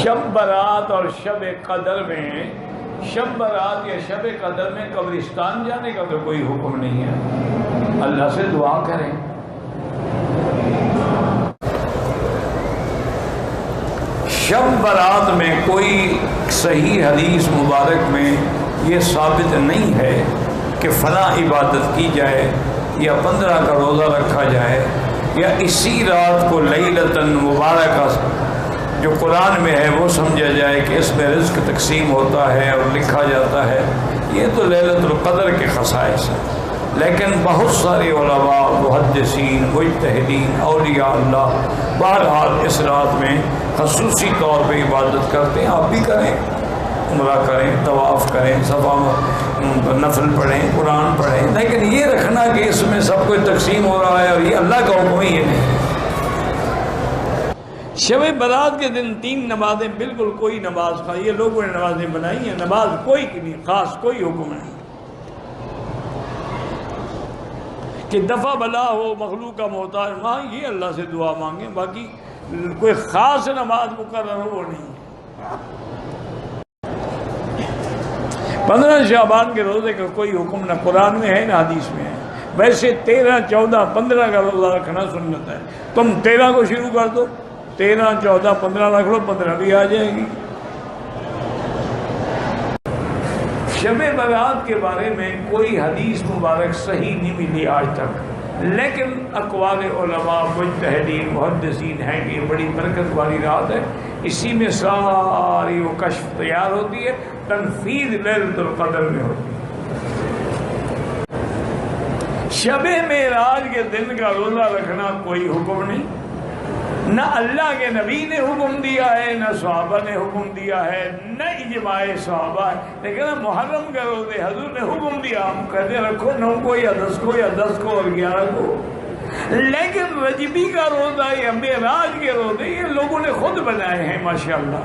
شب برات اور شب قدر میں، شب برات یا شب قدر میں قبرستان جانے کا تو کوئی حکم نہیں ہے، اللہ سے دعا کریں۔ شب برات میں کوئی صحیح حدیث مبارک میں یہ ثابت نہیں ہے کہ فلاں عبادت کی جائے یا 15 کا روزہ رکھا جائے یا اسی رات کو لیلۃ مبارکہ جو قرآن میں ہے وہ سمجھا جائے کہ اس میں رزق تقسیم ہوتا ہے اور لکھا جاتا ہے۔ یہ تو لیلۃ القدر کے خصائص ہیں، لیکن بہت سارے علماء، محدثین، مجتہدین، اولیاء اللہ بہرحال اس رات میں خصوصی طور پہ عبادت کرتے ہیں۔ آپ بھی کریں، عمرہ کریں، طواف کریں، صفا نفل پڑھیں، قرآن پڑھیں، لیکن یہ رکھنا کہ اس میں سب کچھ تقسیم ہو رہا ہے اور یہ اللہ کا حکم ہی نہیں۔ شب برات کے دن 3 نمازیں، بالکل کوئی نماز کا، یہ لوگوں نے نمازیں بنائی ہیں، نماز کوئی کی نہیں، خاص کوئی حکم نہیں کہ دفع بلا ہو، مخلوق کا محتاج مانگ، یہ اللہ سے دعا مانگیں، باقی کوئی خاص نماز مقرر ہو وہ نہیں۔ 15 شعبان کے روزے کا کوئی حکم نہ قرآن میں ہے نہ حدیث میں ہے۔ ویسے 13، 14، 15 کا روزہ رکھنا سنت ہے، تم 13 کو شروع کر دو، 13، 14، 15 رکھ لو، 15 بھی آ جائے گی۔ شب برات کے بارے میں کوئی حدیث مبارک صحیح نہیں ملی آج تک، لیکن اقوال علماء، مجتہدین، محدثین ہیں کہ یہ بڑی برکت والی رات ہے، اسی میں ساری وہ کشف تیار ہوتی ہے، تنفیذ لیلۃ القدر میں ہوتی ہے۔ شب معراج کے دن کا روزہ رکھنا کوئی حکم نہیں، نہ اللہ کے نبی نے حکم دیا ہے، نہ صحابہ نے حکم دیا ہے، نہ اجماع صحابہ ہے، لیکن محرم کے روزے حضور نے حکم دیا، ہم کہتے رکھو 9 کو یا 10 کو یا 10 کو اور 11 کو، لیکن رجبی کا روزہ یا معراج کے روزے یہ لوگوں نے خود بنائے ہیں ماشاءاللہ۔